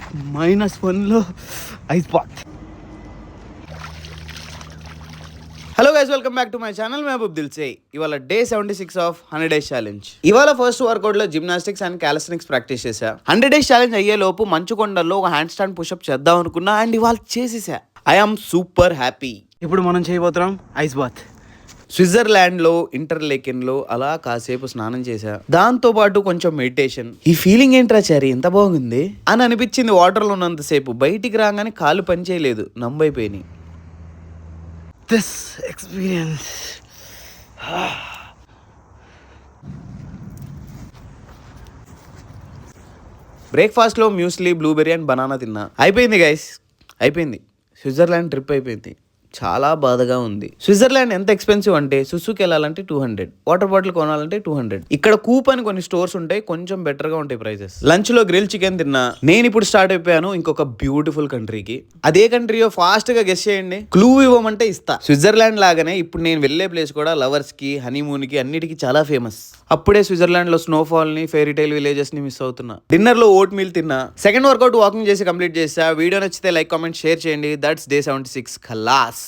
-1లో ice bath. Hello guys, welcome back to my channel Mahaboob Dilse. ఇవాళ day 76 of 100 days challenge. ఇవాళ first workout లో gymnastics and calisthenics practice చేశా. 100 days challenge అయ్యే లోపు మంచు కొండల్లో ఒక హ్యాండ్ స్టాండ్ పుషప్ చేద్దాం అనుకున్నా అండ్ ఇవాళ చేసేసా. I'm super happy. ఇప్పుడు మనం చేయబోతున్నాం ఐస్ బాత్. స్విట్జర్లాండ్ లో ఇంటర్లేకెన్ లో అలా కాసేపు స్నానం చేశా. దాంతో పాటు కొంచెం మెడిటేషన్. ఈ ఫీలింగ్ ఏంట్రా చారి, ఎంత బాగుంది అని అనిపించింది వాటర్ లో ఉన్నంతసేపు. బయటికి రాగానే కాలు పని చేయలేదు, నంబైపోయినాయి. దిస్ ఎక్స్పీరియన్స్ బ్రేక్ఫాస్ట్లో మ్యూస్లీ, బ్లూబెర్రీ అండ్ బనానా తిన్నా. అయిపోయింది గైస్, అయిపోయింది. స్విట్జర్లాండ్ ట్రిప్ అయిపోయింది. చాలా బాధగా ఉంది. స్విట్జర్లాండ్ ఎంత ఎక్స్పెన్సివ్ అంటే సుసుకి వెళ్ళాలంటే 200, వాటర్ బాటిల్ కొనాలంటే 200. ఇక్కడ కూప్ అని కొన్ని స్టోర్స్ ఉంటాయి, కొంచెం బెటర్ గా ఉంటాయి ప్రైసెస్. లంచ్ లో గ్రిల్ చికెన్ తిన్నా. నేను ఇప్పుడు స్టార్ట్ అయిపోయాను ఇంకొక బ్యూటిఫుల్ కంట్రీకి. అదే కంట్రీయో ఫాస్ట్ గా గెస్ చేయండి. క్లూ ఇవ్వమంటే ఇస్తా. స్విట్జర్లాండ్ లాగానే ఇప్పుడు నేను వెళ్లే ప్లేస్ కూడా లవర్స్ కి, హనీమూన్ కి, అన్నిటికీ చాలా ఫేమస్. అప్పుడే స్విట్జర్లాండ్ లో స్నోఫాల్ ని, ఫెయిరీ టైల్ విలేజెస్ ని మిస్ అవుతున్నా. డిన్నర్ లో ఓట్ మీల్ తిన్నా. సెకండ్ వర్కౌట్ వాకింగ్ చేసి కంప్లీట్ చేసా. వీడియో నచ్చితే లైక్, కామెంట్, షేర్ చేయండి. That's day 76 ఖలాస్.